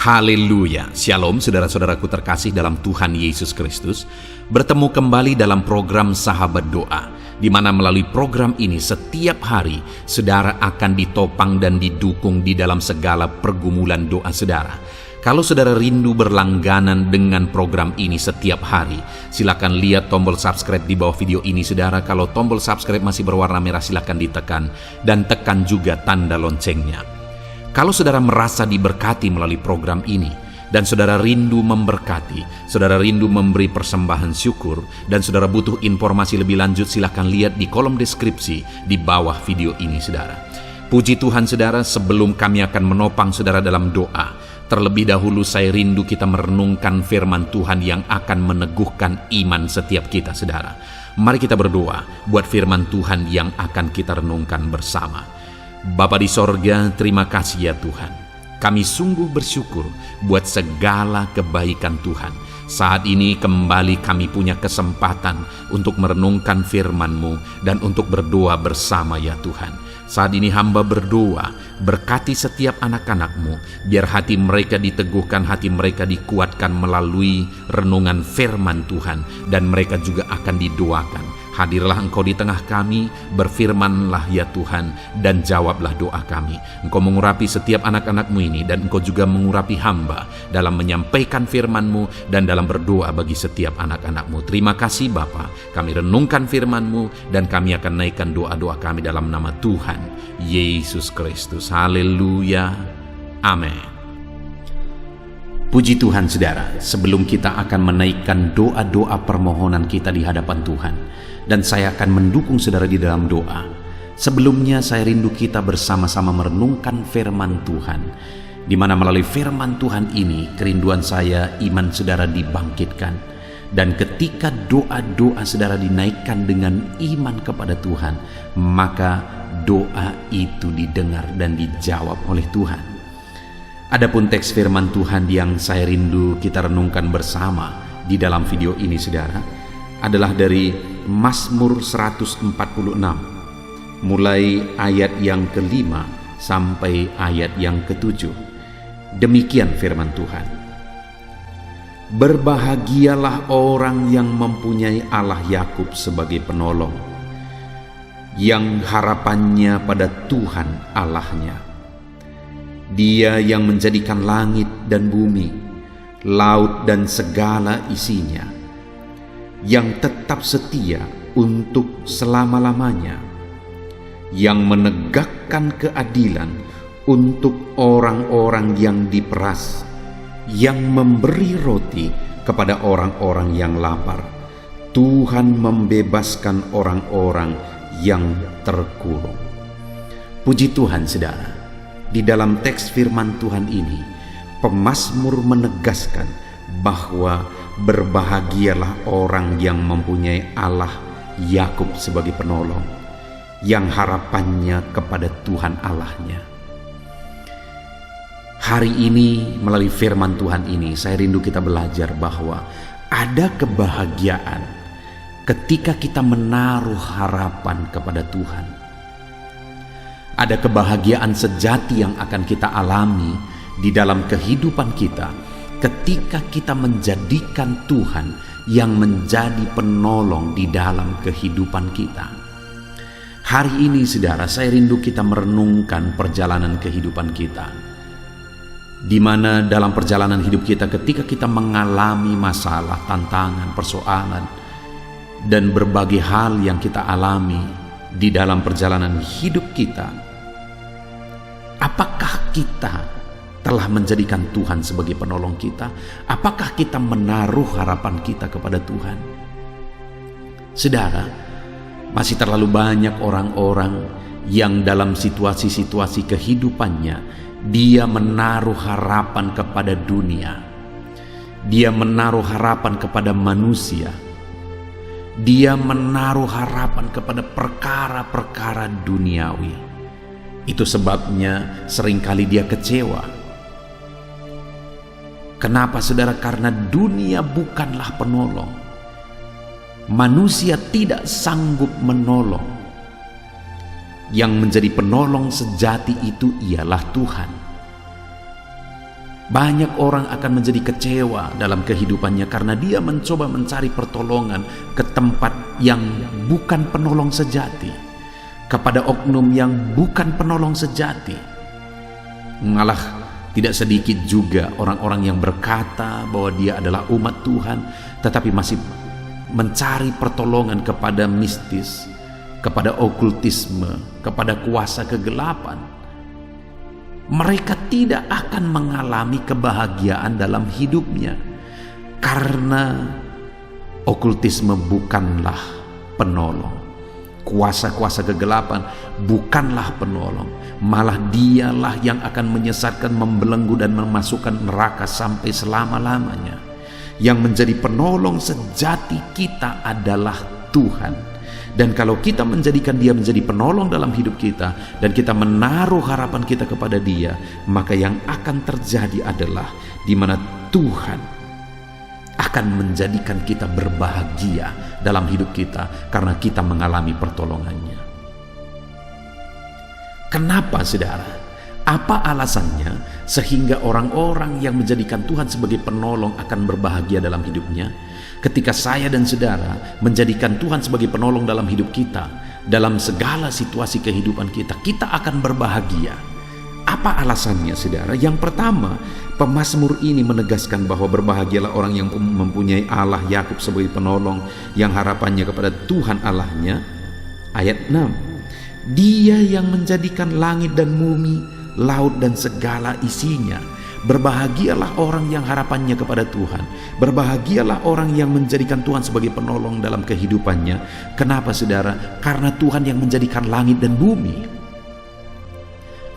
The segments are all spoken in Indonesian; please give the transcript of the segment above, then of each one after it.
Haleluya, Shalom saudara-saudaraku terkasih dalam Tuhan Yesus Kristus. Bertemu kembali dalam program Sahabat Doa, di mana melalui program ini setiap hari saudara akan ditopang dan didukung di dalam segala pergumulan doa saudara. Kalau saudara rindu berlangganan dengan program ini setiap hari, silakan lihat tombol subscribe di bawah video ini saudara. Kalau tombol subscribe masih berwarna merah, silakan ditekan dan tekan juga tanda loncengnya. Kalau saudara merasa diberkati melalui program ini, dan saudara rindu memberkati, saudara rindu memberi persembahan syukur, dan saudara butuh informasi lebih lanjut, silakan lihat di kolom deskripsi di bawah video ini saudara. Puji Tuhan saudara, sebelum kami akan menopang saudara dalam doa, terlebih dahulu saya rindu kita merenungkan firman Tuhan yang akan meneguhkan iman setiap kita saudara. Mari kita berdoa buat firman Tuhan yang akan kita renungkan bersama. Bapa di sorga, terima kasih ya Tuhan. Kami sungguh bersyukur buat segala kebaikan Tuhan. Saat ini kembali kami punya kesempatan untuk merenungkan firman-Mu dan untuk berdoa bersama ya Tuhan. Saat ini hamba berdoa, berkati setiap anak-anak-Mu, biar hati mereka diteguhkan, hati mereka dikuatkan melalui renungan firman Tuhan, dan mereka juga akan didoakan. Hadirlah Engkau di tengah kami, berfirmanlah ya Tuhan, dan jawablah doa kami. Engkau mengurapi setiap anak-anak-Mu ini, dan Engkau juga mengurapi hamba dalam menyampaikan firman-Mu dan dalam berdoa bagi setiap anak-anak-Mu. Terima kasih Bapa, kami renungkan firman-Mu, dan kami akan naikkan doa-doa kami dalam nama Tuhan Yesus Kristus. Haleluya, amin. Puji Tuhan saudara, sebelum kita akan menaikkan doa-doa permohonan kita di hadapan Tuhan, dan saya akan mendukung saudara di dalam doa, sebelumnya saya rindu kita bersama-sama merenungkan firman Tuhan, di mana melalui firman Tuhan ini kerinduan saya iman saudara dibangkitkan, dan ketika doa-doa saudara dinaikkan dengan iman kepada Tuhan, maka doa itu didengar dan dijawab oleh Tuhan. Adapun teks firman Tuhan yang saya rindu kita renungkan bersama di dalam video ini saudara, adalah dari Mazmur 146, mulai ayat yang ke-5 sampai ayat yang ke-7. Demikian firman Tuhan. Berbahagialah orang yang mempunyai Allah Yakub sebagai penolong, yang harapannya pada Tuhan Allahnya. Dia yang menjadikan langit dan bumi, laut dan segala isinya, yang tetap setia untuk selama-lamanya, yang menegakkan keadilan untuk orang-orang yang diperas, yang memberi roti kepada orang-orang yang lapar. Tuhan membebaskan orang-orang yang terkurung. Puji Tuhan saudara. Di dalam teks firman Tuhan ini, pemazmur menegaskan bahwa berbahagialah orang yang mempunyai Allah Yakub sebagai penolong, yang harapannya kepada Tuhan Allahnya. Hari ini melalui firman Tuhan ini, saya rindu kita belajar bahwa ada kebahagiaan ketika kita menaruh harapan kepada Tuhan. Ada kebahagiaan sejati yang akan kita alami di dalam kehidupan kita ketika kita menjadikan Tuhan yang menjadi penolong di dalam kehidupan kita. Hari ini saudara, saya rindu kita merenungkan perjalanan kehidupan kita, di mana dalam perjalanan hidup kita ketika kita mengalami masalah, tantangan, persoalan, dan berbagai hal yang kita alami di dalam perjalanan hidup kita, apakah kita telah menjadikan Tuhan sebagai penolong kita? Apakah kita menaruh harapan kita kepada Tuhan? Saudara, masih terlalu banyak orang-orang yang dalam situasi-situasi kehidupannya, dia menaruh harapan kepada dunia, dia menaruh harapan kepada manusia, dia menaruh harapan kepada perkara-perkara duniawi. Itu sebabnya seringkali dia kecewa. Kenapa saudara? Karena dunia bukanlah penolong. Manusia tidak sanggup menolong. Yang menjadi penolong sejati itu ialah Tuhan. Banyak orang akan menjadi kecewa dalam kehidupannya karena dia mencoba mencari pertolongan ke tempat yang bukan penolong sejati, kepada oknum yang bukan penolong sejati. Malah tidak sedikit juga orang-orang yang berkata bahwa dia adalah umat Tuhan, tetapi masih mencari pertolongan kepada mistis, kepada okultisme, kepada kuasa kegelapan. Mereka tidak akan mengalami kebahagiaan dalam hidupnya karena okultisme bukanlah penolong. Kuasa-kuasa kegelapan bukanlah penolong, malah dialah yang akan menyesatkan, membelenggu dan memasukkan neraka sampai selama-lamanya. Yang menjadi penolong sejati kita adalah Tuhan. Dan kalau kita menjadikan Dia menjadi penolong dalam hidup kita dan kita menaruh harapan kita kepada Dia, maka yang akan terjadi adalah di mana Tuhan akan menjadikan kita berbahagia dalam hidup kita karena kita mengalami pertolongannya. Kenapa, saudara? Apa alasannya sehingga orang-orang yang menjadikan Tuhan sebagai penolong akan berbahagia dalam hidupnya? Ketika saya dan saudara menjadikan Tuhan sebagai penolong dalam hidup kita, dalam segala situasi kehidupan kita, kita akan berbahagia. Apa alasannya, saudara? Yang pertama, pemazmur ini menegaskan bahwa berbahagialah orang yang mempunyai Allah Yakub sebagai penolong, yang harapannya kepada Tuhan Allahnya. Ayat 6, Dia yang menjadikan langit dan bumi, laut dan segala isinya. Berbahagialah orang yang harapannya kepada Tuhan. Berbahagialah orang yang menjadikan Tuhan sebagai penolong dalam kehidupannya. Kenapa, saudara? Karena Tuhan yang menjadikan langit dan bumi.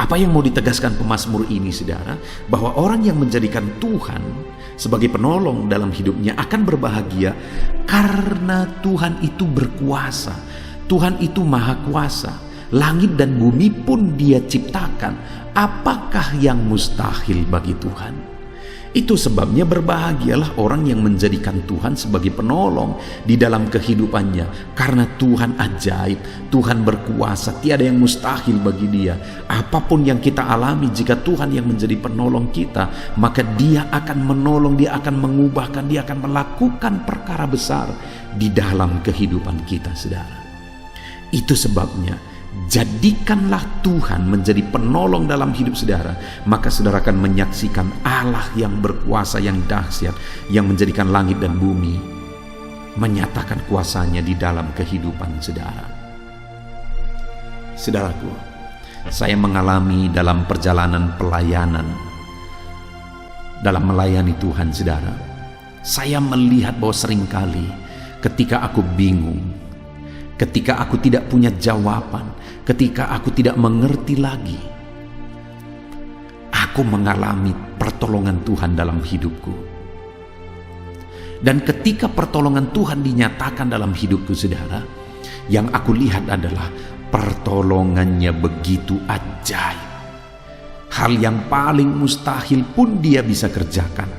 Apa yang mau ditegaskan pemazmur ini, saudara? Bahwa orang yang menjadikan Tuhan sebagai penolong dalam hidupnya akan berbahagia karena Tuhan itu berkuasa. Tuhan itu maha kuasa. Langit dan bumi pun Dia ciptakan. Apakah yang mustahil bagi Tuhan? Itu sebabnya berbahagialah orang yang menjadikan Tuhan sebagai penolong di dalam kehidupannya. Karena Tuhan ajaib, Tuhan berkuasa, tiada yang mustahil bagi Dia. Apapun yang kita alami, jika Tuhan yang menjadi penolong kita, maka Dia akan menolong, Dia akan mengubahkan, Dia akan melakukan perkara besar di dalam kehidupan kita, saudara. Itu sebabnya jadikanlah Tuhan menjadi penolong dalam hidup saudara, maka saudara akan menyaksikan Allah yang berkuasa, yang dahsyat, yang menjadikan langit dan bumi, menyatakan kuasanya di dalam kehidupan saudara. Saudaraku, saya mengalami dalam perjalanan pelayanan, dalam melayani Tuhan, saudara, saya melihat bahwa seringkali ketika aku bingung, ketika aku tidak punya jawaban, ketika aku tidak mengerti lagi, aku mengalami pertolongan Tuhan dalam hidupku. Dan ketika pertolongan Tuhan dinyatakan dalam hidupku, saudara, yang aku lihat adalah pertolongannya begitu ajaib. Hal yang paling mustahil pun Dia bisa kerjakan.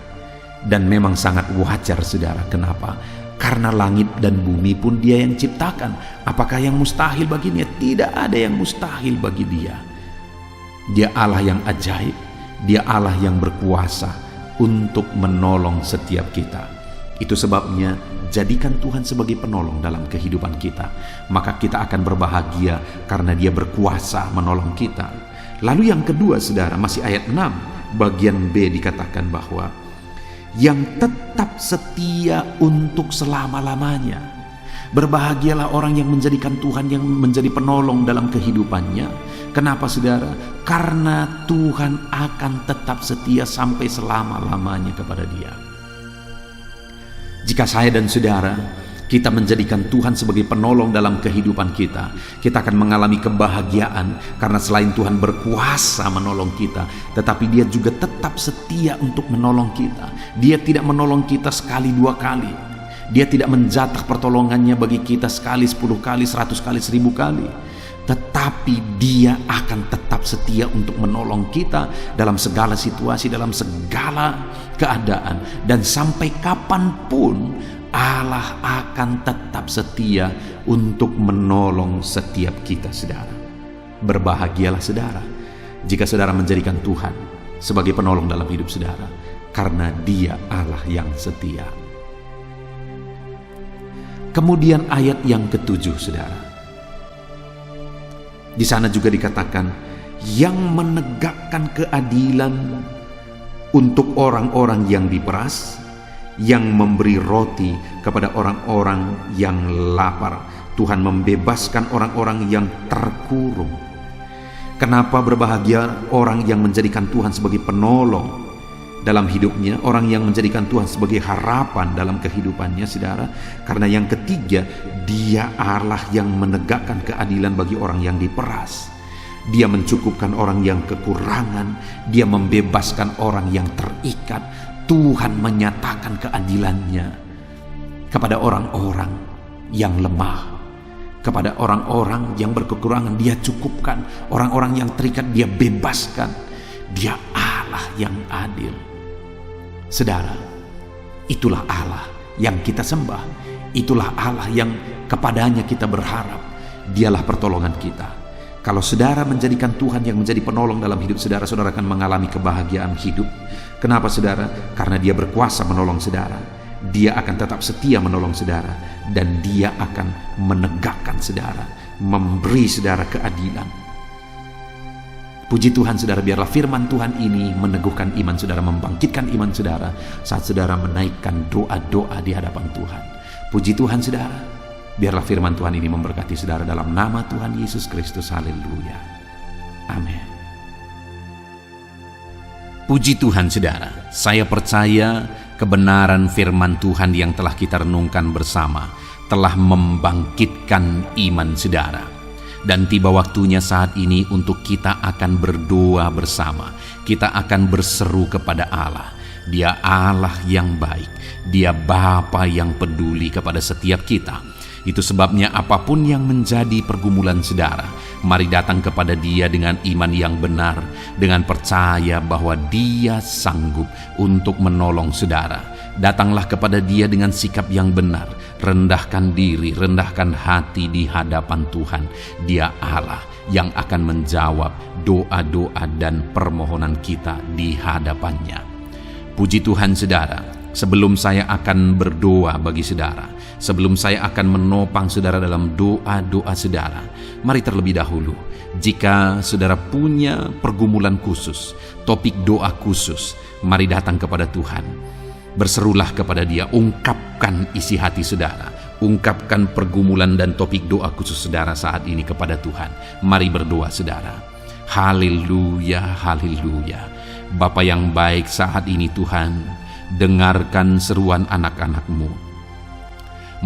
Dan memang sangat wajar, saudara. Kenapa? Karena langit dan bumi pun Dia yang ciptakan. Apakah yang mustahil baginya? Tidak ada yang mustahil bagi Dia. Dia Allah yang ajaib. Dia Allah yang berkuasa untuk menolong setiap kita. Itu sebabnya jadikan Tuhan sebagai penolong dalam kehidupan kita. Maka kita akan berbahagia karena Dia berkuasa menolong kita. Lalu yang kedua, saudara, masih ayat 6 bagian B dikatakan bahwa yang tetap setia untuk selama-lamanya. Berbahagialah orang yang menjadikan Tuhan yang menjadi penolong dalam kehidupannya. Kenapa, saudara? Karena Tuhan akan tetap setia sampai selama-lamanya kepada Dia. Jika saya dan saudara kita menjadikan Tuhan sebagai penolong dalam kehidupan kita, kita akan mengalami kebahagiaan karena selain Tuhan berkuasa menolong kita, tetapi Dia juga tetap setia untuk menolong kita. Dia tidak menolong kita sekali dua kali. Dia tidak menjatah pertolongannya bagi kita sekali, 10 kali, 100 kali, 1000 kali. Tetapi Dia akan tetap setia untuk menolong kita dalam segala situasi, dalam segala keadaan. Dan sampai kapanpun Allah akan tetap setia untuk menolong setiap kita, saudara. Berbahagialah, saudara, jika saudara menjadikan Tuhan sebagai penolong dalam hidup saudara, karena Dia Allah yang setia. Kemudian ayat yang ke-7, saudara. Di sana juga dikatakan, yang menegakkan keadilan untuk orang-orang yang diperas, yang memberi roti kepada orang-orang yang lapar. Tuhan membebaskan orang-orang yang terkurung. Kenapa berbahagia orang yang menjadikan Tuhan sebagai penolong dalam hidupnya, orang yang menjadikan Tuhan sebagai harapan dalam kehidupannya, saudara? Karena yang ketiga, Dia Allah yang menegakkan keadilan bagi orang yang diperas. Dia mencukupkan orang yang kekurangan, Dia membebaskan orang yang terikat. Tuhan menyatakan keadilannya kepada orang-orang yang lemah, kepada orang-orang yang berkekurangan Dia cukupkan, orang-orang yang terikat Dia bebaskan. Dia Allah yang adil. Saudara, itulah Allah yang kita sembah, itulah Allah yang kepadanya kita berharap. Dialah pertolongan kita. Kalau saudara menjadikan Tuhan yang menjadi penolong dalam hidup saudara, saudara akan mengalami kebahagiaan hidup. Kenapa, saudara? Karena Dia berkuasa menolong saudara. Dia akan tetap setia menolong saudara, dan Dia akan menegakkan saudara, memberi saudara keadilan. Puji Tuhan, saudara, biarlah firman Tuhan ini meneguhkan iman saudara, membangkitkan iman saudara saat saudara menaikkan doa-doa di hadapan Tuhan. Puji Tuhan, saudara. Biarlah firman Tuhan ini memberkati saudara dalam nama Tuhan Yesus Kristus. Haleluya. Amin. Puji Tuhan, saudara. Saya percaya kebenaran firman Tuhan yang telah kita renungkan bersama telah membangkitkan iman saudara. Dan tiba waktunya saat ini untuk kita akan berdoa bersama. Kita akan berseru kepada Allah. Dia Allah yang baik. Dia Bapa yang peduli kepada setiap kita. Itu sebabnya apapun yang menjadi pergumulan saudara, mari datang kepada Dia dengan iman yang benar, dengan percaya bahwa Dia sanggup untuk menolong saudara. Datanglah kepada Dia dengan sikap yang benar, rendahkan diri, rendahkan hati di hadapan Tuhan. Dia Allah yang akan menjawab doa-doa dan permohonan kita di hadapannya. Puji Tuhan, saudara. Sebelum saya akan berdoa bagi saudara, sebelum saya akan menopang saudara dalam doa-doa saudara, mari terlebih dahulu, jika saudara punya pergumulan khusus, topik doa khusus, mari datang kepada Tuhan. Berserulah kepada Dia, ungkapkan isi hati saudara, ungkapkan pergumulan dan topik doa khusus saudara saat ini kepada Tuhan. Mari berdoa, saudara. Haleluya, haleluya. Bapa yang baik, saat ini Tuhan, dengarkan seruan anak-anak-Mu.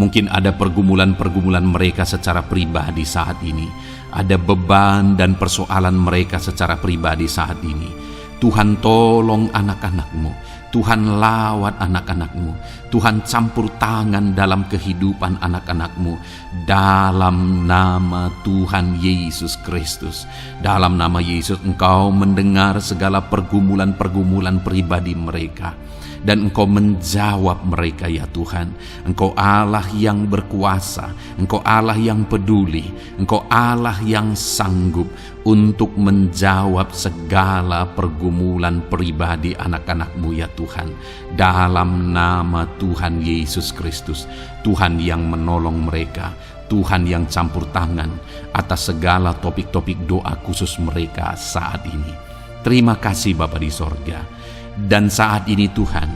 Mungkin ada pergumulan-pergumulan mereka secara pribadi saat ini. Ada beban dan persoalan mereka secara pribadi saat ini. Tuhan, tolong anak-anak-Mu. Tuhan, lawat anak-anak-Mu. Tuhan, campur tangan dalam kehidupan anak-anak-Mu. Dalam nama Tuhan Yesus Kristus. Dalam nama Yesus, Engkau mendengar segala pergumulan-pergumulan pribadi mereka. Dan Engkau menjawab mereka, ya Tuhan. Engkau Allah yang berkuasa, Engkau Allah yang peduli, Engkau Allah yang sanggup untuk menjawab segala pergumulan pribadi anak-anak-Mu, ya Tuhan. Dalam nama Tuhan Yesus Kristus, Tuhan yang menolong mereka, Tuhan yang campur tangan atas segala topik-topik doa khusus mereka saat ini. Terima kasih Bapa di sorga. Dan saat ini Tuhan,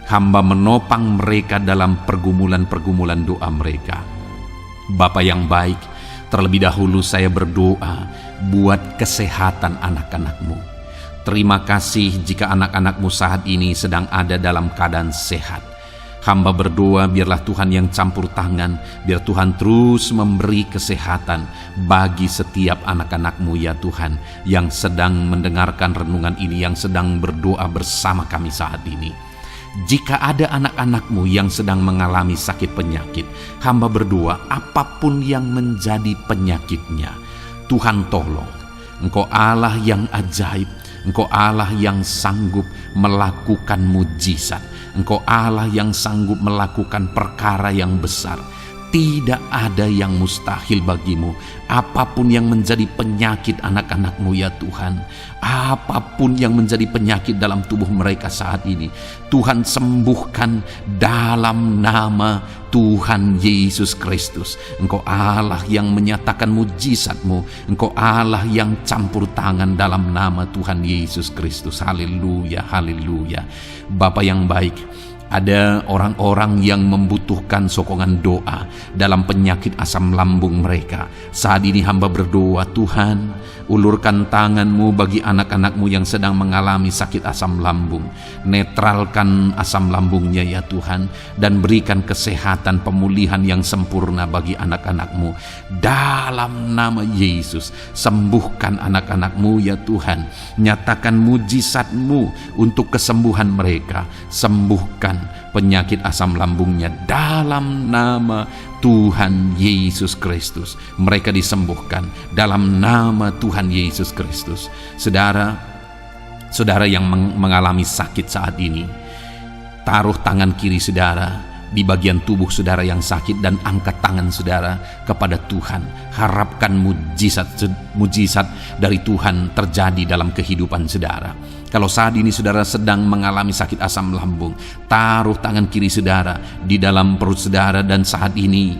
hamba menopang mereka dalam pergumulan-pergumulan doa mereka. Bapa yang baik, terlebih dahulu saya berdoa buat kesehatan anak-anak-Mu. Terima kasih jika anak-anak-Mu saat ini sedang ada dalam keadaan sehat. Hamba berdoa biarlah Tuhan yang campur tangan, biar Tuhan terus memberi kesehatan bagi setiap anak-anak-Mu, ya Tuhan, yang sedang mendengarkan renungan ini, yang sedang berdoa bersama kami saat ini. Jika ada anak-anak-Mu yang sedang mengalami sakit penyakit, hamba berdoa apapun yang menjadi penyakitnya, Tuhan tolong. Engkau Allah yang ajaib, Engkau Allah yang sanggup melakukan mujizat. Engkau Allah yang sanggup melakukan perkara yang besar. Tidak ada yang mustahil bagimu. Apapun yang menjadi penyakit anak-anak-Mu ya Tuhan, apapun yang menjadi penyakit dalam tubuh mereka saat ini, Tuhan sembuhkan dalam nama Tuhan Yesus Kristus. Engkau Allah yang menyatakan mujizat-Mu, Engkau Allah yang campur tangan dalam nama Tuhan Yesus Kristus. Haleluya, haleluya. Bapa yang baik, ada orang-orang yang membutuhkan sokongan doa dalam penyakit asam lambung mereka. Saat ini hamba berdoa, Tuhan, ulurkan tangan-Mu bagi anak-anak-Mu yang sedang mengalami sakit asam lambung. Netralkan asam lambungnya ya Tuhan, dan berikan kesehatan pemulihan yang sempurna bagi anak-anak-Mu. Dalam nama Yesus, sembuhkan anak-anak-Mu ya Tuhan. Nyatakan mujizat-Mu untuk kesembuhan mereka. Sembuhkan penyakit asam lambungnya dalam nama Tuhan Yesus Kristus. Mereka disembuhkan dalam nama Tuhan Yesus Kristus. Saudara yang mengalami sakit saat ini, taruh tangan kiri saudara di bagian tubuh saudara yang sakit dan angkat tangan saudara kepada Tuhan. Harapkan mujizat dari Tuhan terjadi dalam kehidupan saudara. Kalau saat ini saudara sedang mengalami sakit asam lambung, taruh tangan kiri saudara di dalam perut saudara, dan saat ini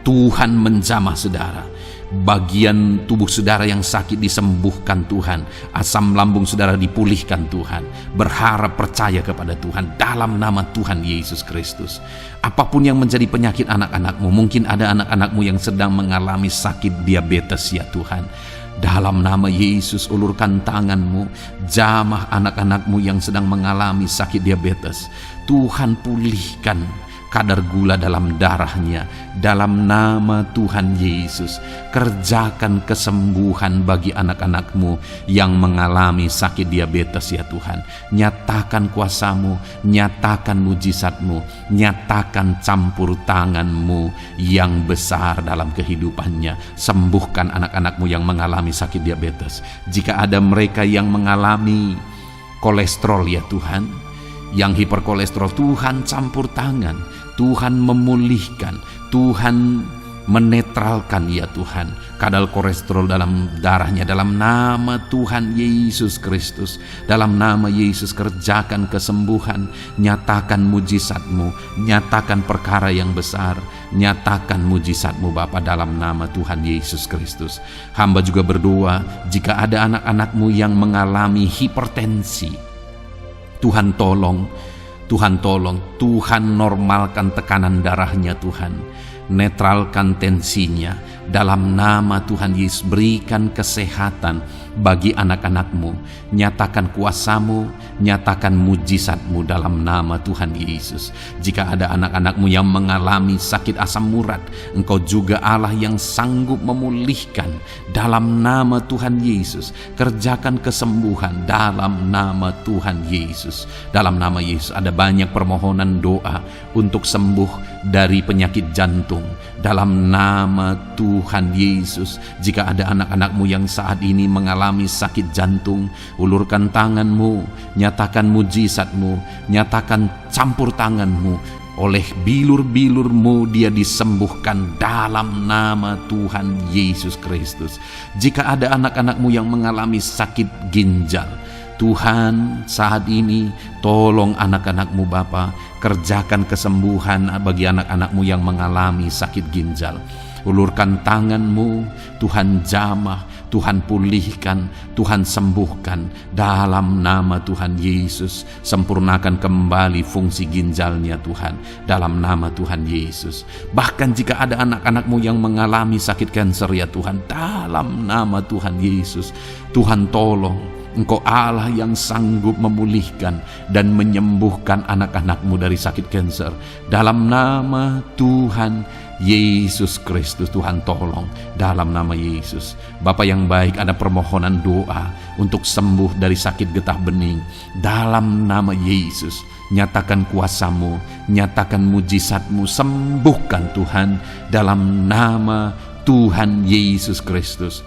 Tuhan menjamah saudara. Bagian tubuh saudara yang sakit disembuhkan Tuhan. Asam lambung saudara dipulihkan Tuhan. Berharap, percaya kepada Tuhan dalam nama Tuhan Yesus Kristus. Apapun yang menjadi penyakit anak-anak-Mu, mungkin ada anak-anak-Mu yang sedang mengalami sakit diabetes ya Tuhan. Dalam nama Yesus, ulurkan tangan-Mu, jamah anak-anak-Mu yang sedang mengalami sakit diabetes. Tuhan pulihkan kadar gula dalam darahnya dalam nama Tuhan Yesus. Kerjakan kesembuhan bagi anak-anak-Mu yang mengalami sakit diabetes ya Tuhan. Nyatakan kuasa-Mu, nyatakan mujizat-Mu, nyatakan campur tangan-Mu yang besar dalam kehidupannya. Sembuhkan anak-anak-Mu yang mengalami sakit diabetes. Jika ada mereka yang mengalami kolesterol ya Tuhan, yang hiperkolesterol, Tuhan campur tangan, Tuhan memulihkan, Tuhan menetralkan ya Tuhan kadar kolesterol dalam darahnya dalam nama Tuhan Yesus Kristus. Dalam nama Yesus kerjakan kesembuhan, nyatakan mujizat-Mu, nyatakan perkara yang besar, nyatakan mujizat-Mu Bapa dalam nama Tuhan Yesus Kristus. Hamba juga berdoa jika ada anak-anak-Mu yang mengalami hipertensi, Tuhan tolong, Tuhan tolong, Tuhan normalkan tekanan darahnya Tuhan. Netralkan tensinya dalam nama Tuhan Yesus. Berikan kesehatan bagi anak-anak-Mu. Nyatakan kuasa-Mu, nyatakan mujizat-Mu dalam nama Tuhan Yesus. Jika ada anak-anak-Mu yang mengalami sakit asam urat, Engkau juga Allah yang sanggup memulihkan dalam nama Tuhan Yesus. Kerjakan kesembuhan dalam nama Tuhan Yesus. Dalam nama Yesus ada banyak permohonan doa untuk sembuh dari penyakit jantung. Dalam nama Tuhan Yesus, jika ada anak-anak-Mu yang saat ini mengalami sakit jantung, ulurkan tangan-Mu, nyatakan mujizat-Mu, nyatakan campur tangan-Mu. Oleh bilur-bilur-Mu dia disembuhkan dalam nama Tuhan Yesus Kristus. Jika ada anak-anak-Mu yang mengalami sakit ginjal, Tuhan saat ini tolong anak-anak-Mu Bapa, kerjakan kesembuhan bagi anak-anak-Mu yang mengalami sakit ginjal. Ulurkan tangan-Mu, Tuhan jamah, Tuhan pulihkan, Tuhan sembuhkan dalam nama Tuhan Yesus. Sempurnakan kembali fungsi ginjalnya Tuhan dalam nama Tuhan Yesus. Bahkan jika ada anak-anak-Mu yang mengalami sakit kanker ya Tuhan, dalam nama Tuhan Yesus, Tuhan tolong. Engkau Allah yang sanggup memulihkan dan menyembuhkan anak-anak-Mu dari sakit kanker. Dalam nama Tuhan Yesus Kristus, Tuhan tolong dalam nama Yesus. Bapa yang baik, ada permohonan doa untuk sembuh dari sakit getah bening. Dalam nama Yesus, nyatakan kuasa-Mu, nyatakan mujizat-Mu, sembuhkan Tuhan dalam nama Tuhan Yesus Kristus.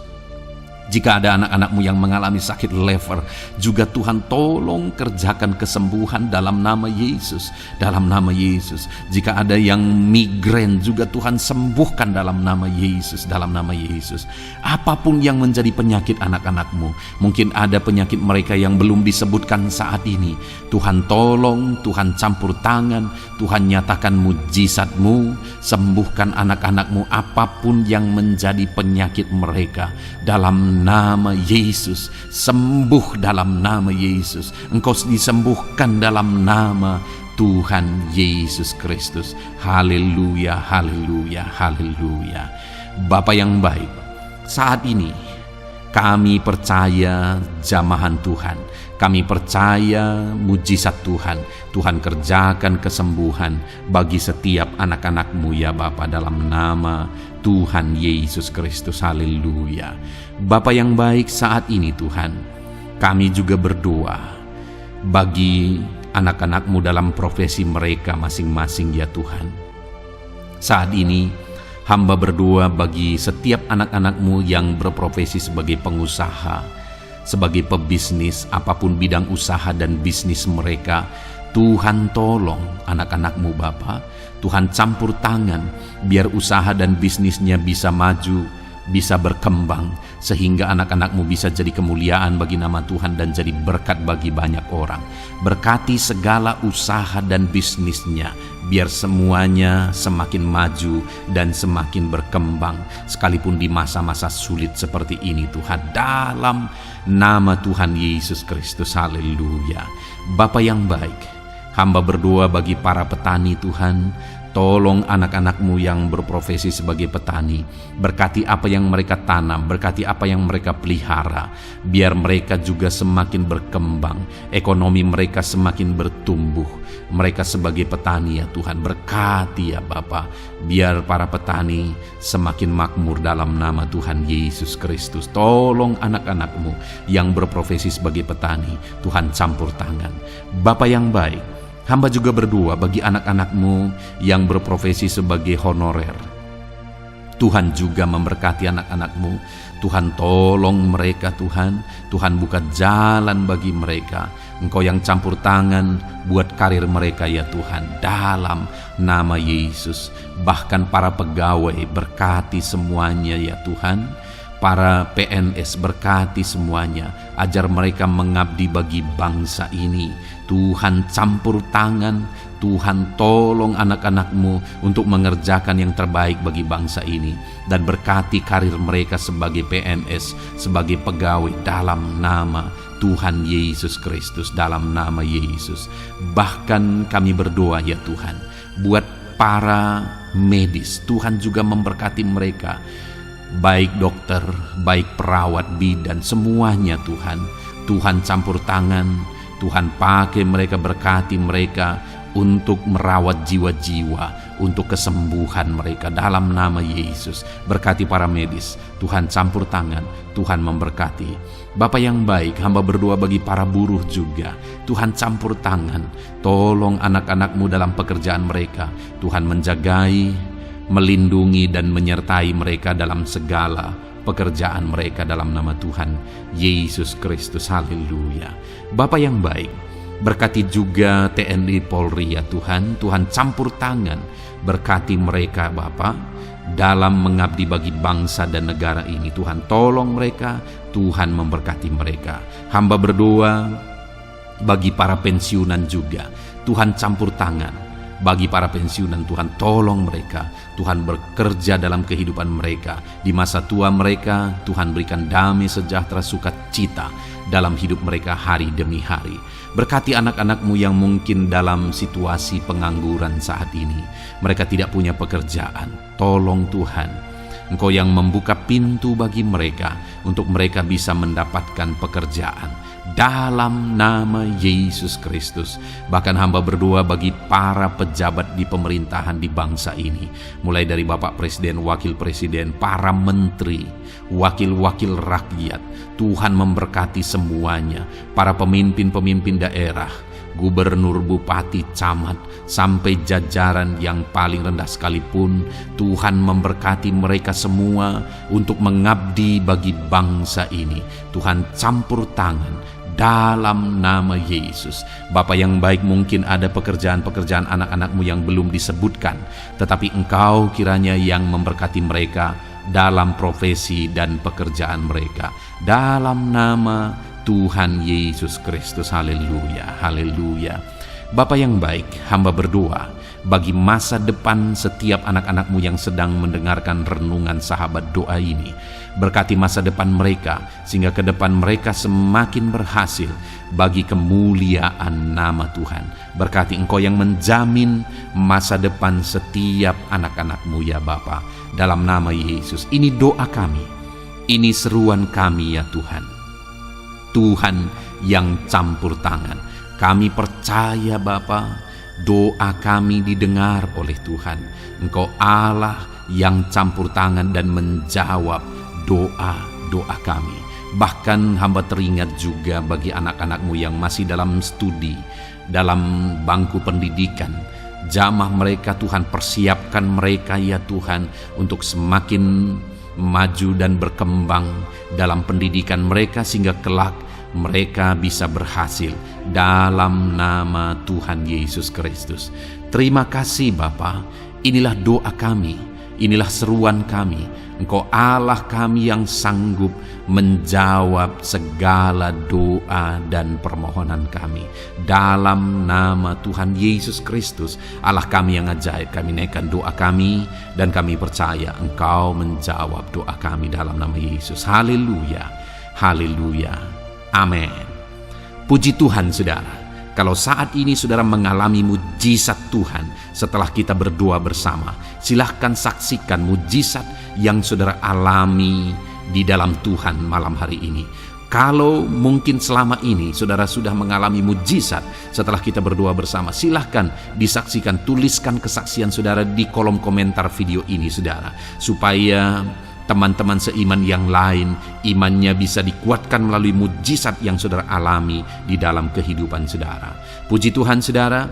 Jika ada anak-anak-Mu yang mengalami sakit lever, juga Tuhan tolong kerjakan kesembuhan dalam nama Yesus. Dalam nama Yesus. Jika ada yang migrain, juga Tuhan sembuhkan dalam nama Yesus. Dalam nama Yesus. Apapun yang menjadi penyakit anak-anak-Mu, mungkin ada penyakit mereka yang belum disebutkan saat ini, Tuhan tolong, Tuhan campur tangan, Tuhan nyatakan mujizat-Mu, sembuhkan anak-anak-Mu apapun yang menjadi penyakit mereka. Dalam nama Yesus, sembuh dalam nama Yesus. Engkau disembuhkan dalam nama Tuhan Yesus Kristus. Haleluya, haleluya, haleluya. Bapa yang baik, saat ini kami percaya jamahan Tuhan. Kami percaya mujizat Tuhan. Tuhan kerjakan kesembuhan bagi setiap anak-anak-Mu ya Bapa, dalam nama Tuhan Yesus Kristus. Haleluya. Bapa yang baik, saat ini Tuhan, kami juga berdoa bagi anak-anak-Mu dalam profesi mereka masing-masing ya Tuhan. Saat ini hamba berdoa bagi setiap anak-anak-Mu yang berprofesi sebagai pengusaha, sebagai pebisnis, apapun bidang usaha dan bisnis mereka. Tuhan tolong anak-anak-Mu Bapa. Tuhan campur tangan biar usaha dan bisnisnya bisa maju, bisa berkembang, sehingga anak-anak-Mu bisa jadi kemuliaan bagi nama Tuhan dan jadi berkat bagi banyak orang. Berkati segala usaha dan bisnisnya, biar semuanya semakin maju dan semakin berkembang, sekalipun di masa-masa sulit seperti ini Tuhan, dalam nama Tuhan Yesus Kristus. Haleluya. Bapa yang baik, hamba berdoa bagi para petani Tuhan. Tolong anak-anak-Mu yang berprofesi sebagai petani, berkati apa yang mereka tanam, berkati apa yang mereka pelihara, biar mereka juga semakin berkembang, ekonomi mereka semakin bertumbuh. Mereka sebagai petani ya Tuhan, berkati ya Bapa, biar para petani semakin makmur dalam nama Tuhan Yesus Kristus. Tolong anak-anak-Mu yang berprofesi sebagai petani, Tuhan campur tangan. Bapa yang baik, hamba juga berdoa bagi anak-anak-Mu yang berprofesi sebagai honorer. Tuhan juga memberkati anak-anak-Mu. Tuhan tolong mereka Tuhan. Tuhan buka jalan bagi mereka. Engkau yang campur tangan buat karir mereka ya Tuhan, dalam nama Yesus. Bahkan para pegawai berkati semuanya ya Tuhan. Para PNS berkati semuanya, ajar mereka mengabdi bagi bangsa ini. Tuhan campur tangan, Tuhan tolong anak-anak-Mu untuk mengerjakan yang terbaik bagi bangsa ini. Dan berkati karir mereka sebagai PNS, sebagai pegawai, dalam nama Tuhan Yesus Kristus, dalam nama Yesus. Bahkan kami berdoa ya Tuhan, buat para medis, Tuhan juga memberkati mereka. Baik dokter, baik perawat, bidan, semuanya Tuhan. Tuhan campur tangan, Tuhan pakai mereka, berkati mereka untuk merawat jiwa-jiwa, untuk kesembuhan mereka dalam nama Yesus. Berkati para medis, Tuhan campur tangan, Tuhan memberkati. Bapa yang baik, hamba berdoa bagi para buruh juga. Tuhan campur tangan, tolong anak-anak-Mu dalam pekerjaan mereka. Tuhan menjagai, melindungi dan menyertai mereka dalam segala pekerjaan mereka dalam nama Tuhan Yesus Kristus. Haleluya. Bapa yang baik, berkati juga TNI Polri ya Tuhan. Tuhan campur tangan, berkati mereka Bapa dalam mengabdi bagi bangsa dan negara ini. Tuhan tolong mereka, Tuhan memberkati mereka. Hamba berdoa bagi para pensiunan juga. Tuhan campur tangan bagi para pensiunan, Tuhan tolong mereka. Tuhan bekerja dalam kehidupan mereka. Di masa tua mereka, Tuhan berikan damai sejahtera sukacita dalam hidup mereka hari demi hari. Berkati anak-anak-Mu yang mungkin dalam situasi pengangguran saat ini. Mereka tidak punya pekerjaan. Tolong Tuhan, Engkau yang membuka pintu bagi mereka untuk mereka bisa mendapatkan pekerjaan dalam nama Yesus Kristus. Bahkan hamba berdoa bagi para pejabat di pemerintahan di bangsa ini, mulai dari Bapak Presiden, Wakil Presiden, para menteri, wakil-wakil rakyat. Tuhan memberkati semuanya, para pemimpin-pemimpin daerah, gubernur, bupati, camat, sampai jajaran yang paling rendah sekalipun. Tuhan memberkati mereka semua untuk mengabdi bagi bangsa ini. Tuhan campur tangan dalam nama Yesus. Bapa yang baik, mungkin ada pekerjaan-pekerjaan anak-anakmu yang belum disebutkan, tetapi Engkau kiranya yang memberkati mereka dalam profesi dan pekerjaan mereka. Dalam nama Tuhan Yesus Kristus. Haleluya, haleluya. Bapa yang baik, hamba berdoa bagi masa depan setiap anak-anakmu yang sedang mendengarkan renungan sahabat doa ini. Berkati masa depan mereka, sehingga ke depan mereka semakin berhasil bagi kemuliaan nama Tuhan. Berkati Engkau yang menjamin masa depan setiap anak-anakmu ya Bapa. Dalam nama Yesus, ini doa kami, ini seruan kami ya Tuhan. Tuhan yang campur tangan. Kami percaya Bapa, doa kami didengar oleh Tuhan. Engkau Allah yang campur tangan dan menjawab doa-doa kami. Bahkan hamba teringat juga bagi anak-anakmu yang masih dalam studi, dalam bangku pendidikan. Jamah mereka Tuhan, persiapkan mereka ya Tuhan untuk semakin maju dan berkembang dalam pendidikan mereka, sehingga kelak mereka bisa berhasil dalam nama Tuhan Yesus Kristus. Terima kasih Bapa, inilah doa kami, inilah seruan kami. Engkau Allah kami yang sanggup menjawab segala doa dan permohonan kami. Dalam nama Tuhan Yesus Kristus, Allah kami yang ajaib, kami naikkan doa kami dan kami percaya Engkau menjawab doa kami dalam nama Yesus. Haleluya, haleluya, amin. Puji Tuhan saudara. Kalau saat ini saudara mengalami mujizat Tuhan setelah kita berdoa bersama, silahkan saksikan mujizat yang saudara alami di dalam Tuhan malam hari ini. Kalau mungkin selama ini saudara sudah mengalami mujizat setelah kita berdoa bersama, silahkan disaksikan, tuliskan kesaksian saudara di kolom komentar video ini saudara, supaya teman-teman seiman yang lain imannya bisa dikuatkan melalui mujizat yang saudara alami di dalam kehidupan saudara. Puji Tuhan saudara,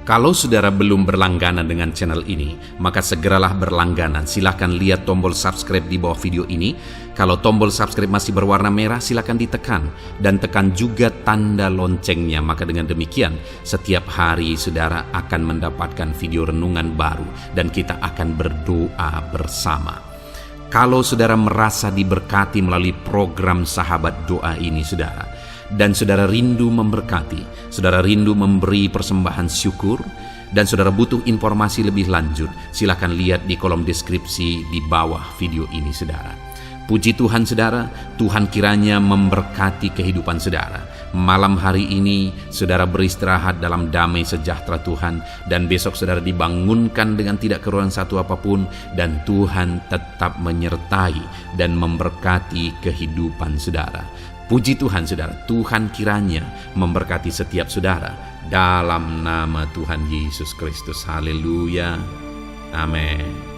kalau saudara belum berlangganan dengan channel ini, maka segeralah berlangganan. Silahkan lihat tombol subscribe di bawah video ini. Kalau tombol subscribe masih berwarna merah, silahkan ditekan dan tekan juga tanda loncengnya. Maka dengan demikian setiap hari saudara akan mendapatkan video renungan baru dan kita akan berdoa bersama. Kalau saudara merasa diberkati melalui program sahabat doa ini saudara, dan saudara rindu memberkati, saudara rindu memberi persembahan syukur, dan saudara butuh informasi lebih lanjut, silakan lihat di kolom deskripsi di bawah video ini saudara. Puji Tuhan saudara, Tuhan kiranya memberkati kehidupan saudara. Malam hari ini saudara beristirahat dalam damai sejahtera Tuhan, dan besok saudara dibangunkan dengan tidak kekurangan satu apapun, dan Tuhan tetap menyertai dan memberkati kehidupan saudara. Puji Tuhan saudara, Tuhan kiranya memberkati setiap saudara dalam nama Tuhan Yesus Kristus. Haleluya, amin.